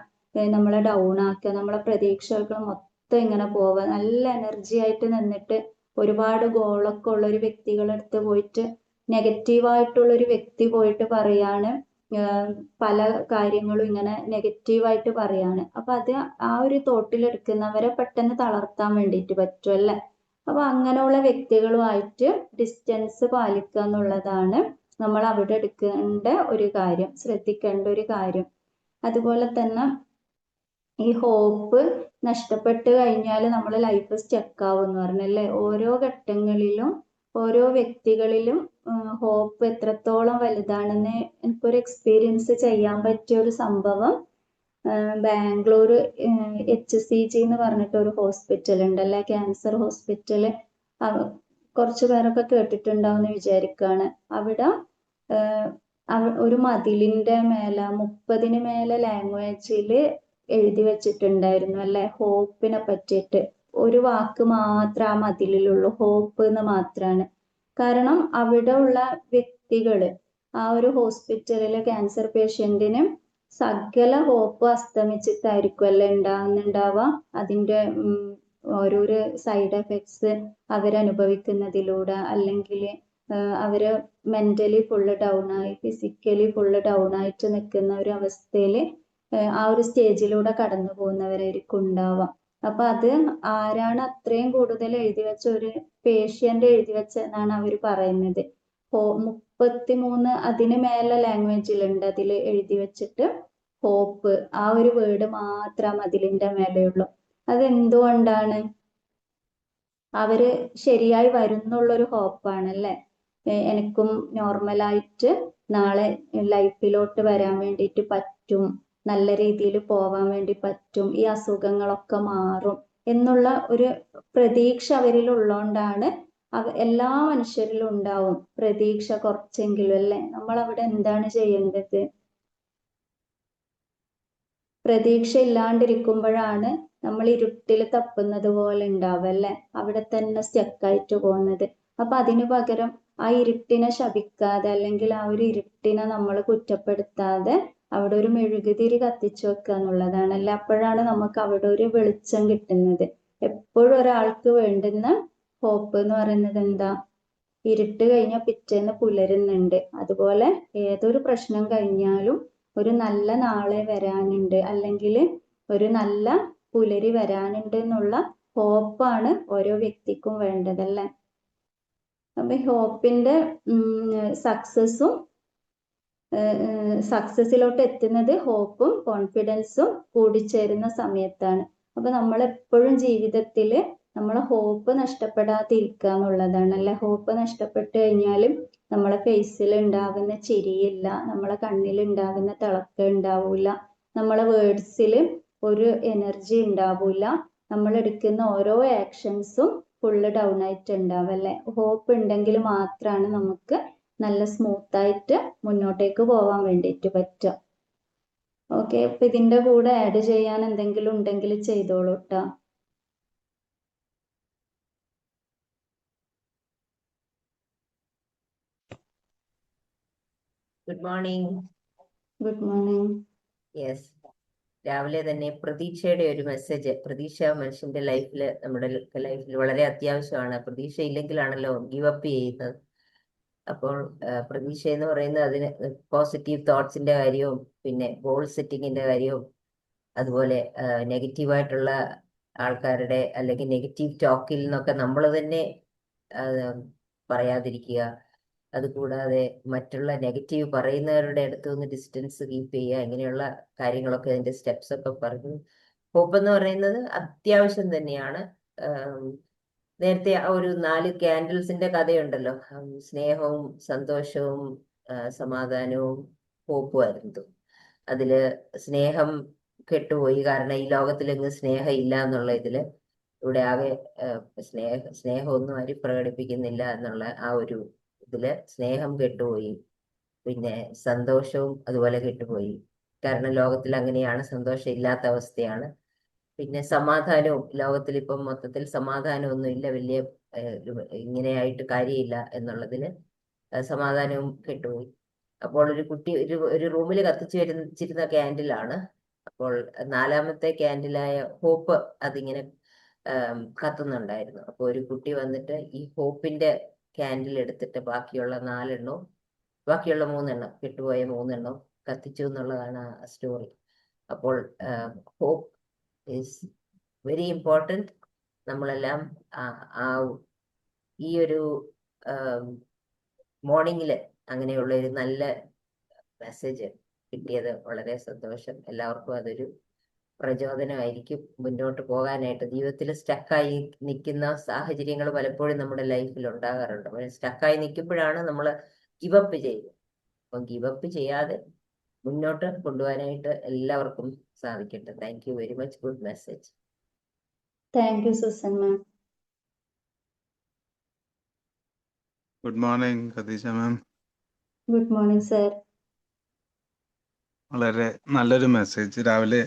നമ്മളെ ഡൗൺ ആക്കുക, നമ്മളെ പ്രതീക്ഷകൾ മൊത്തം ഇങ്ങനെ പോവുക. നല്ല എനർജി ആയിട്ട് നിന്നിട്ട് ഒരുപാട് ഗോളൊക്കെ ഉള്ള ഒരു വ്യക്തികളുടെ അടുത്ത് പോയിട്ട് നെഗറ്റീവായിട്ടുള്ള ഒരു വ്യക്തി പോയിട്ട് പറയാണ് പല കാര്യങ്ങളും ഇങ്ങനെ നെഗറ്റീവായിട്ട് പറയാണ്. അപ്പൊ അത് ആ ഒരു തോട്ടിൽ എടുക്കുന്നവരെ പെട്ടെന്ന് തളർത്താൻ വേണ്ടിയിട്ട് പറ്റും അല്ലേ. അപ്പൊ അങ്ങനെയുള്ള വ്യക്തികളുമായിട്ട് ഡിസ്റ്റൻസ് പാലിക്കുക എന്നുള്ളതാണ് നമ്മൾ അവിടെ എടുക്കേണ്ട ഒരു കാര്യം, ശ്രദ്ധിക്കേണ്ട ഒരു കാര്യം. അതുപോലെ തന്നെ ഈ ഹോപ്പ് നഷ്ടപ്പെട്ട് കഴിഞ്ഞാൽ നമ്മൾ ലൈഫ് സ്റ്റക്കാവും എന്ന് പറഞ്ഞല്ലേ. ഓരോ ഘട്ടങ്ങളിലും ഓരോ വ്യക്തികളിലും ഹോപ്പ് എത്രത്തോളം വലുതാണെന്ന് എനിക്കൊരു എക്സ്പീരിയൻസ് ചെയ്യാൻ പറ്റിയ ഒരു സംഭവം, ബാംഗ്ലൂർ HCG എന്ന് പറഞ്ഞിട്ട് ഒരു ഹോസ്പിറ്റൽ ഉണ്ടല്ലേ, ക്യാൻസർ ഹോസ്പിറ്റൽ. കുറച്ചു പേരൊക്കെ കേട്ടിട്ടുണ്ടാവും എന്ന് വിചാരിക്കുകയാണ്. അവിടെ ഒരു മതിലിന്റെ മേലെ 30 മേലെ ലാംഗ്വേജിൽ എഴുതി വെച്ചിട്ടുണ്ടായിരുന്നു അല്ലെ, ഹോപ്പിനെ പറ്റിയിട്ട്. ഒരു വാക്ക് മാത്രം ആ മതിലിലുള്ളൂ, ഹോപ്പ് എന്ന് മാത്രമാണ്. കാരണം അവിടെ ഉള്ള വ്യക്തികള് ആ ഒരു ഹോസ്പിറ്റലിലെ ക്യാൻസർ പേഷ്യന്റിന് സകല ഹോപ്പ് അസ്തമിച്ചിട്ടായിരിക്കും അല്ലെ ഉണ്ടാവുക. അതിന്റെ ഓരോരോ സൈഡ് എഫക്ട്സ് അവരനുഭവിക്കുന്നതിലൂടെ, അല്ലെങ്കിൽ അവര് മെന്റലി ഫുള്ള് ഡൗൺ ആയി ഫിസിക്കലി ഫുള്ള് ഡൗൺ ആയിട്ട് നിൽക്കുന്ന ഒരു അവസ്ഥയിൽ ആ ഒരു സ്റ്റേജിലൂടെ കടന്നു പോകുന്നവരായിരിക്കും ഉണ്ടാവുക. അപ്പൊ അത് ആരാണ് അത്രയും കൂടുതൽ എഴുതി വെച്ച, ഒരു പേഷ്യന്റ് എഴുതി വെച്ചെന്നാണ് അവർ പറയുന്നത്. 33 അതിന് മേലെ ലാംഗ്വേജിലുണ്ട്. അതിൽ എഴുതി വെച്ചിട്ട് ഹോപ്പ്, ആ ഒരു വേർഡ് മാത്രം മതിലിന്റെ മേലെയുള്ളൂ. അതെന്തുകൊണ്ടാണ്? അവര് ശരിയായി വരുന്നുള്ളൊരു ഹോപ്പാണല്ലേ. എനിക്കും നോർമലായിട്ട് നാളെ ലൈഫിലോട്ട് വരാൻ വേണ്ടിയിട്ട് പറ്റും, നല്ല രീതിയിൽ പോവാൻ വേണ്ടി പറ്റും, ഈ അസുഖങ്ങളൊക്കെ മാറും എന്നുള്ള ഒരു പ്രതീക്ഷ അവരിൽ ഉള്ളതുകൊണ്ടാണ് എല്ലാ മനുഷ്യരിലും ഉണ്ടാവും പ്രതീക്ഷ കുറച്ചെങ്കിലും അല്ലേ. നമ്മൾ അവിടെ എന്താണ് ചെയ്യേണ്ടത്? പ്രതീക്ഷ ഇല്ലാണ്ടിരിക്കുമ്പോഴാണ് നമ്മൾ ഇരുട്ടിൽ തപ്പുന്നത് പോലെ ഉണ്ടാവുക അല്ലേ, അവിടെ തന്നെ സ്റ്റക്കായിട്ട് പോകുന്നത്. അപ്പൊ അതിനു പകരം ആ ഇരുട്ടിനെ ശപിക്കാതെ, അല്ലെങ്കിൽ ആ ഒരു ഇരുട്ടിനെ നമ്മൾ കുറ്റപ്പെടുത്താതെ അവിടെ ഒരു മെഴുകുതിരി കത്തിച്ചു വെക്കുക എന്നുള്ളതാണല്ലേ. അപ്പോഴാണ് നമുക്ക് അവിടെ ഒരു വെളിച്ചം കിട്ടുന്നത്. എപ്പോഴും ഒരാൾക്ക് വേണ്ടുന്ന ഹോപ്പ് എന്ന് പറയുന്നത് എന്താ? ഇരുട്ട് കഴിഞ്ഞാൽ പിറ്റേന്ന് പുലരുന്നുണ്ട്. അതുപോലെ ഏതൊരു പ്രശ്നം കഴിഞ്ഞാലും ഒരു നല്ല നാളെ വരാനുണ്ട്, അല്ലെങ്കിൽ ഒരു നല്ല പുലരി വരാനുണ്ട് എന്നുള്ള ഹോപ്പാണ് ഓരോ വ്യക്തിക്കും വേണ്ടതല്ലേ. അപ്പൊ ഹോപ്പിന്റെ സക്സസിലോട്ട് എത്തുന്നത് ഹോപ്പും കോൺഫിഡൻസും കൂടിച്ചേരുന്ന സമയത്താണ്. അപ്പൊ നമ്മൾ എപ്പോഴും ജീവിതത്തിൽ നമ്മളെ ഹോപ്പ് നഷ്ടപ്പെടാതിരിക്കുക എന്നുള്ളതാണ് അല്ലെ. ഹോപ്പ് നഷ്ടപ്പെട്ടു കഴിഞ്ഞാലും നമ്മളെ ഫേസിൽ ഉണ്ടാകുന്ന ചിരിയില്ല, നമ്മളെ കണ്ണിൽ ഉണ്ടാകുന്ന തിളക്കം ഉണ്ടാവൂല, നമ്മളെ വേർഡ്സിൽ ഒരു എനർജി ഉണ്ടാവൂല, നമ്മൾ എടുക്കുന്ന ഓരോ ആക്ഷൻസും ഫുള്ള് ഡൗൺ ആയിട്ട് ഉണ്ടാവും അല്ലെ. ഹോപ്പ് ഉണ്ടെങ്കിൽ മാത്രമാണ് നമുക്ക് നല്ല സ്മൂത്ത് ആയിട്ട് മുന്നോട്ടേക്ക് പോവാൻ വേണ്ടിയിട്ട് പറ്റുക. ഓക്കെ, അപ്പൊ ഇതിന്റെ കൂടെ ആഡ് ചെയ്യാൻ എന്തെങ്കിലും ഉണ്ടെങ്കിൽ ചെയ്തോളൂ ട്ടോ. Good morning. Good morning. Yes, രാവിലെ തന്നെ പ്രതീക്ഷയുടെ ഒരു മെസ്സേജ്. പ്രതീക്ഷ മനുഷ്യന്റെ ലൈഫിൽ, നമ്മുടെ ലൈഫിൽ വളരെ അത്യാവശ്യമാണ്. പ്രതീക്ഷ ഇല്ലെങ്കിലാണല്ലോ ഗീവ് അപ്പ് ചെയ്യുന്നത്. അപ്പോൾ പ്രതീക്ഷ എന്ന് പറയുന്നത് അതിന് പോസിറ്റീവ് തോട്ട്സിന്റെ കാര്യവും പിന്നെ ഗോൾ സെറ്റിങ്ങിന്റെ കാര്യവും അതുപോലെ നെഗറ്റീവായിട്ടുള്ള ആൾക്കാരുടെ അല്ലെങ്കിൽ നെഗറ്റീവ് ടോക്കിൽ നിന്നൊക്കെ നമ്മൾ തന്നെ പറയാതിരിക്കുക. അതുകൂടാതെ മറ്റുള്ള നെഗറ്റീവ് പറയുന്നവരുടെ അടുത്ത് നിന്ന് ഡിസ്റ്റൻസ് കീപ്പ് ചെയ്യുക. ഇങ്ങനെയുള്ള കാര്യങ്ങളൊക്കെ അതിന്റെ സ്റ്റെപ്സ് ഒക്കെ പറഞ്ഞു. ഹോപ്പ് എന്ന് പറയുന്നത് അത്യാവശ്യം തന്നെയാണ്. നേരത്തെ ആ ഒരു 4 ക്യാൻഡിൽസിന്റെ കഥയുണ്ടല്ലോ, സ്നേഹവും സന്തോഷവും സമാധാനവും ഹോപ്പുമായിരുന്നു. അതില് സ്നേഹം കെട്ടുപോയി, കാരണം ഈ ലോകത്തിലെങ്ങ് സ്നേഹം ഇല്ല എന്നുള്ള ഇതില് ഇവിടെ ആകെ സ്നേഹമൊന്നും ആരും പ്രകടിപ്പിക്കുന്നില്ല എന്നുള്ള ആ ഒരു ഇതില് സ്നേഹം കെട്ടുപോയി. പിന്നെ സന്തോഷവും അതുപോലെ കെട്ടുപോയി, കാരണം ലോകത്തിൽ അങ്ങനെയാണ്, സന്തോഷം ഇല്ലാത്ത അവസ്ഥയാണ്. പിന്നെ സമാധാനവും, ലോകത്തിൽ ഇപ്പം മൊത്തത്തിൽ സമാധാനമൊന്നും ഇല്ല, വലിയ ഇങ്ങനെയായിട്ട് കാര്യമില്ല എന്നുള്ളതിന് സമാധാനവും കെട്ടുപോയി. അപ്പോൾ ഒരു കുട്ടി ഒരു റൂമിൽ കത്തിച്ചു വെച്ചിരുന്ന ക്യാൻഡിലാണ്. അപ്പോൾ 4ാമത്തെ ക്യാൻഡിലായ ഹോപ്പ് അതിങ്ങനെ കത്തുന്നുണ്ടായിരുന്നു. അപ്പോൾ ഒരു കുട്ടി വന്നിട്ട് ഈ ഹോപ്പിന്റെ ക്യാൻഡിൽ എടുത്തിട്ട് ബാക്കിയുള്ള 4 ബാക്കിയുള്ള 3 കെട്ടുപോയ 3 കത്തിച്ചു എന്നുള്ളതാണ് ആ സ്റ്റോറി. അപ്പോൾ ഹോപ്പ് ഈസ് വെരി ഇമ്പോർട്ടൻറ്റ്. നമ്മളെല്ലാം ഈ ഒരു മോർണിംഗിൽ അങ്ങനെയുള്ള ഒരു നല്ല മെസ്സേജ് കിട്ടിയത് വളരെ സന്തോഷം. എല്ലാവർക്കും അതൊരു പ്രചോദനമായിരിക്കും മുന്നോട്ട് പോകാനായിട്ട്. ജീവിതത്തിൽ സ്റ്റക്കായി നിൽക്കുന്ന സാഹചര്യങ്ങൾ പലപ്പോഴും നമ്മുടെ ലൈഫിൽ ഉണ്ടാകാറുണ്ട്. സ്റ്റക്കായി നിൽക്കുമ്പോഴാണ് നമ്മൾ ഗിവപ്പ് ചെയ്യുന്നത്. അപ്പം ഗിവപ്പ് ചെയ്യാതെ മുന്നോട്ട് കൊണ്ടുപോകാനായിട്ട് എല്ലാവർക്കും സാധിക്കട്ടെ. Thank you very much. Good message. Thank you Susan ma'am. Good morning Khadija ma'am. Good morning sir. വളരെ നല്ലൊരു മെസ്സേജ്. രാവിലെ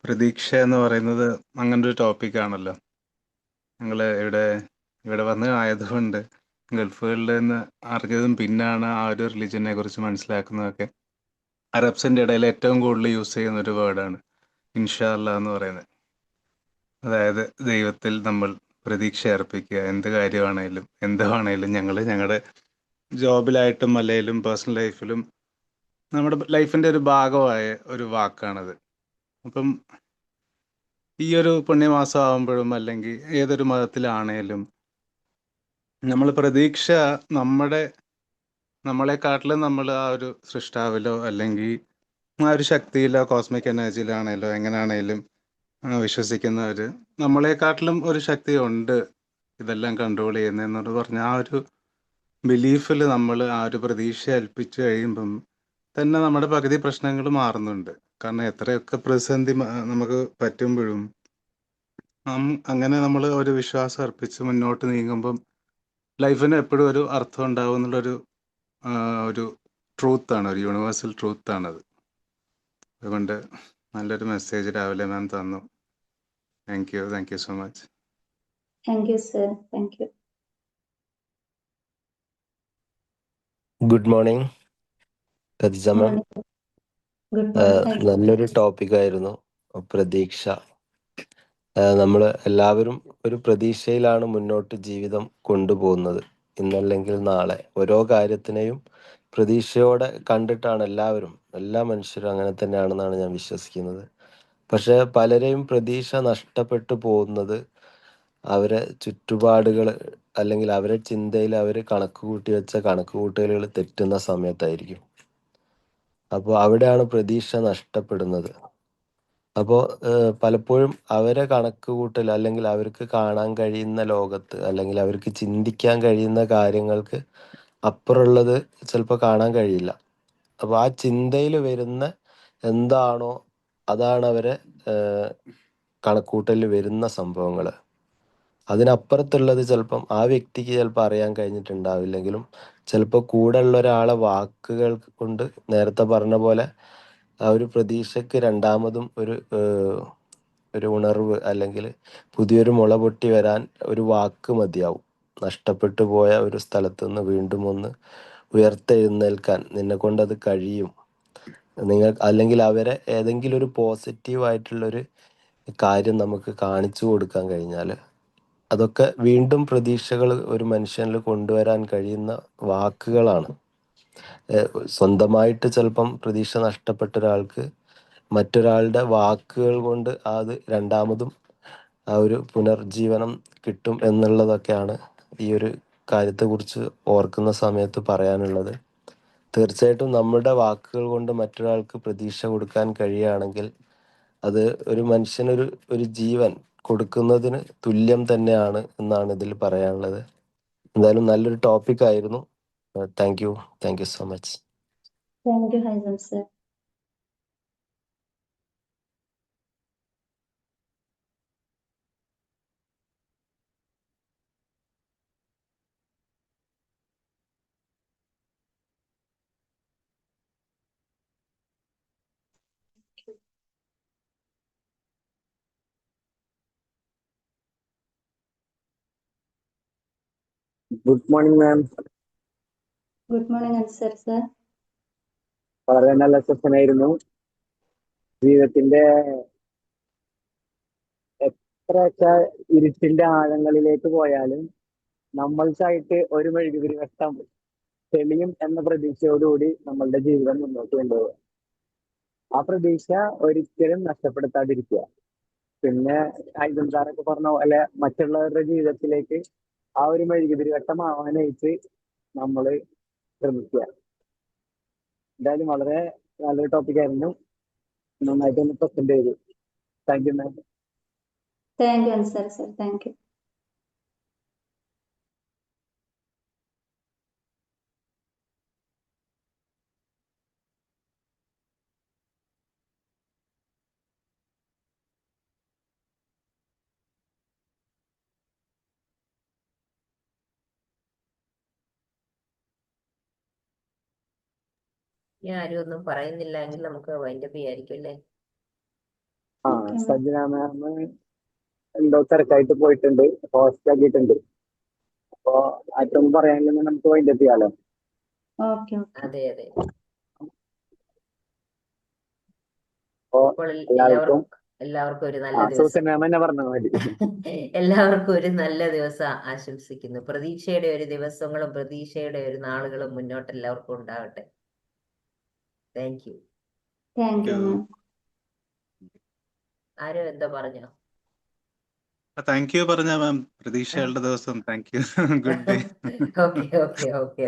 പ്രതീക്ഷ എന്ന് പറയുന്നത് അങ്ങനൊരു ടോപ്പിക്കാണല്ലോ. ഞങ്ങൾ ഇവിടെ വന്ന് ആയതുകൊണ്ട് ഗൾഫുകളിൽ നിന്ന് അറിഞ്ഞതും പിന്നാണ് ആ ഒരു റിലീജിയനെ കുറിച്ച് മനസ്സിലാക്കുന്നതൊക്കെ. അറബ്സിൻ്റെ ഇടയിൽ ഏറ്റവും കൂടുതൽ യൂസ് ചെയ്യുന്ന ഒരു വേർഡാണ് ഇൻഷാ അല്ലാ എന്ന് പറയുന്നത്. അതായത് ദൈവത്തിൽ നമ്മൾ പ്രതീക്ഷ അർപ്പിക്കുക. എന്ത് കാര്യമാണേലും എന്താണേലും ഞങ്ങളുടെ ജോബിലായിട്ടും അല്ലെങ്കിലും പേഴ്സണൽ ലൈഫിലും നമ്മുടെ ലൈഫിൻ്റെ ഒരു ഭാഗമായ ഒരു വാക്കാണത്. അപ്പം ഈ ഒരു പുണ്യമാസം ആകുമ്പോഴും അല്ലെങ്കിൽ ഏതൊരു മതത്തിലാണേലും നമ്മൾ പ്രതീക്ഷ നമ്മുടെ നമ്മളെക്കാട്ടിലും നമ്മൾ ആ ഒരു സൃഷ്ടാവിലോ അല്ലെങ്കിൽ ആ ഒരു ശക്തിയിലോ കോസ്മിക് എനർജിയിലാണേലോ എങ്ങനെയാണേലും വിശ്വസിക്കുന്നവർ നമ്മളെക്കാട്ടിലും ഒരു ശക്തി ഉണ്ട് ഇതെല്ലാം കൺട്രോൾ ചെയ്യുന്നതെന്നോട് പറഞ്ഞ ആ ഒരു ബിലീഫിൽ നമ്മൾ ആ ഒരു പ്രതീക്ഷ ഏൽപ്പിച്ച് കഴിയുമ്പം തന്നെ നമ്മുടെ പകുതി പ്രശ്നങ്ങൾ മാറുന്നുണ്ട്. കാരണം എത്രയൊക്കെ പ്രതിസന്ധി നമുക്ക് പറ്റുമ്പോഴും അങ്ങനെ നമ്മൾ ഒരു വിശ്വാസം അർപ്പിച്ച് മുന്നോട്ട് നീങ്ങുമ്പം ലൈഫിന് എപ്പോഴും ഒരു അർത്ഥം ഉണ്ടാവും എന്നുള്ളൊരു ഒരു ട്രൂത്താണ്, ഒരു യൂണിവേഴ്സൽ ട്രൂത്താണത്. അതുകൊണ്ട് നല്ലൊരു മെസ്സേജ് രാവിലെ മാം തന്നു. Thank you so much. Thank you sir, thank you. Good morning Khadija ma'am. Good morning. നല്ലൊരു ടോപ്പിക്കായിരുന്നു പ്രതീക്ഷ. നമ്മൾ എല്ലാവരും ഒരു പ്രതീക്ഷയിലാണ് മുന്നോട്ട് ജീവിതം കൊണ്ടുപോകുന്നത്. ഇന്നല്ലെങ്കിൽ നാളെ ഓരോ കാര്യത്തിനെയും പ്രതീക്ഷയോടെ കണ്ടിട്ടാണ് എല്ലാ മനുഷ്യരും അങ്ങനെ തന്നെയാണെന്നാണ് ഞാൻ വിശ്വസിക്കുന്നത്. പക്ഷെ പലരെയും പ്രതീക്ഷ നഷ്ടപ്പെട്ടു പോകുന്നത് അവരെ ചുറ്റുപാടുകൾ അല്ലെങ്കിൽ അവരെ ചിന്തയിൽ അവർ കണക്ക് കൂട്ടി വെച്ച കണക്ക് കൂട്ടലുകൾ തെറ്റുന്ന സമയത്തായിരിക്കും. അപ്പോൾ അവിടെയാണ് പ്രതീക്ഷ നഷ്ടപ്പെടുന്നത്. അപ്പോൾ പലപ്പോഴും അവരെ കണക്ക് കൂട്ടൽ അല്ലെങ്കിൽ അവർക്ക് കാണാൻ കഴിയുന്ന ലോകത്ത് അല്ലെങ്കിൽ അവർക്ക് ചിന്തിക്കാൻ കഴിയുന്ന കാര്യങ്ങൾക്ക് അപ്പുറമുള്ളത് ചിലപ്പോൾ കാണാൻ കഴിയില്ല. അപ്പോൾ ആ ചിന്തയിൽ വരുന്ന എന്താണോ അതാണ് അവരെ കണക്കൂട്ടലിൽ വരുന്ന സംഭവങ്ങൾ. അതിനപ്പുറത്തുള്ളത് ചിലപ്പം ആ വ്യക്തിക്ക് ചിലപ്പോൾ അറിയാൻ കഴിഞ്ഞിട്ടുണ്ടാവില്ലെങ്കിലും ചിലപ്പോൾ കൂടെ ഉള്ള ഒരാളെ വാക്കുകൾ കൊണ്ട് നേരത്തെ പറഞ്ഞ പോലെ ആ ഒരു പ്രതീക്ഷയ്ക്ക് രണ്ടാമതും ഒരു ഉണർവ് അല്ലെങ്കിൽ പുതിയൊരു മുള പൊട്ടി വരാൻ ഒരു വാക്ക് മതിയാവും. നഷ്ടപ്പെട്ടു പോയ ഒരു സ്ഥലത്ത് നിന്ന് വീണ്ടും ഒന്ന് ഉയർത്തെഴുന്നേൽക്കാൻ നിന്നെ കൊണ്ട് അത് കഴിയും. അല്ലെങ്കിൽ അവരെ ഏതെങ്കിലും ഒരു പോസിറ്റീവായിട്ടുള്ളൊരു കാര്യം നമുക്ക് കാണിച്ചു കൊടുക്കാൻ കഴിഞ്ഞാൽ അതൊക്കെ വീണ്ടും പ്രതീക്ഷകൾ ഒരു മനുഷ്യനിൽ കൊണ്ടുവരാൻ കഴിയുന്ന വാക്കുകളാണ്. സ്വന്തമായിട്ട് ചിലപ്പം പ്രതീക്ഷ നഷ്ടപ്പെട്ട ഒരാൾക്ക് മറ്റൊരാളുടെ വാക്കുകൾ കൊണ്ട് അത് രണ്ടാമതും ആ ഒരു പുനർജീവനം കിട്ടും എന്നുള്ളതൊക്കെയാണ് ഈ ഒരു കാര്യത്തെക്കുറിച്ച് ഓർക്കുന്ന സമയത്ത് പറയാനുള്ളത്. തീർച്ചയായിട്ടും നമ്മുടെ വാക്കുകൾ കൊണ്ട് മറ്റൊരാൾക്ക് പ്രതീക്ഷ കൊടുക്കാൻ കഴിയുകയാണെങ്കിൽ അത് ഒരു മനുഷ്യനൊരു ഒരു ജീവൻ കൊടുക്കുന്നതിന് തുല്യം തന്നെയാണ് എന്നാണ് ഇതിൽ പറയാനുള്ളത്. എന്തായാലും നല്ലൊരു ടോപ്പിക് ആയിരുന്നു. Thank you so much. Thank U Haisam sir. Good morning ma'am. Good morning Ansar sir. വളരെ നല്ല സെഷൻ ആയിരുന്നു. ജീവിതത്തിന്റെ എത്രയൊക്കെ ഇരുട്ടിന്റെ ആഴങ്ങളിലേക്ക് പോയാലും നമ്മൾക്കായിട്ട് ഒരു മെഴുകുതിരി വെട്ടം തെളിയും എന്ന പ്രതീക്ഷയോടുകൂടി നമ്മളുടെ ജീവിതം മുന്നോട്ട് കൊണ്ടുപോകുക. ആ പ്രതീക്ഷ ഒരിക്കലും നഷ്ടപ്പെടുത്താതിരിക്കുക. പിന്നെ ഐതൻസാറൊക്കെ പറഞ്ഞ പോലെ മറ്റുള്ളവരുടെ ജീവിതത്തിലേക്ക് ആ ഒരു മെഴുകുതിരി വെട്ടം ആവാനായിട്ട് നമ്മൾ ശ്രമിക്കുക. എന്തായാലും വളരെ നല്ലൊരു ടോപ്പിക് ആയിരുന്നു. നന്നായിട്ട് ഒന്ന് പ്രസന്റ് ചെയ്തു. Thank you ma'am. Thank you Ansar sir, thank U. ഇനി ആരും ഒന്നും പറയുന്നില്ല എങ്കിൽ നമുക്ക് വൈൻഡപ്പ് ചെയ്യായിരിക്കും അല്ലേ? സജ്ജന മാം എന്തോ തിരക്കായിട്ട് പോയിട്ടുണ്ട്, ഹോസ്റ്റ് ആക്കിയിട്ടുണ്ട്. അപ്പോ ആറ്റൊന്നും പറയാനില്ലെങ്കിൽ നമുക്ക് വൈൻഡപ്പ് ചെയ്യാലോ. Okay okay. അതെ. അപ്പോ അപ്പോൾ എല്ലാവർക്കും എല്ലാവർക്കും ഒരു നല്ല ദിവസം. സൂസൻ മാം എന്നെ പറഞ്ഞാൽ മതി. എല്ലാവർക്കും ഒരു നല്ല ദിവസം ആശംസിക്കുന്നു. പ്രതീക്ഷയുടെ ഒരു ദിവസങ്ങളും പ്രതീക്ഷയുടെ ഒരു നാളുകളും മുന്നോട്ട് എല്ലാവർക്കും ഉണ്ടാവട്ടെ. Thank you. Thank you ma'am. ആരോ എന്തോ പറഞ്ഞോ? താങ്ക് യു പറഞ്ഞ മാം. പ്രതീക്ഷകളുടെ ദിവസം thank you. Good day. Okay.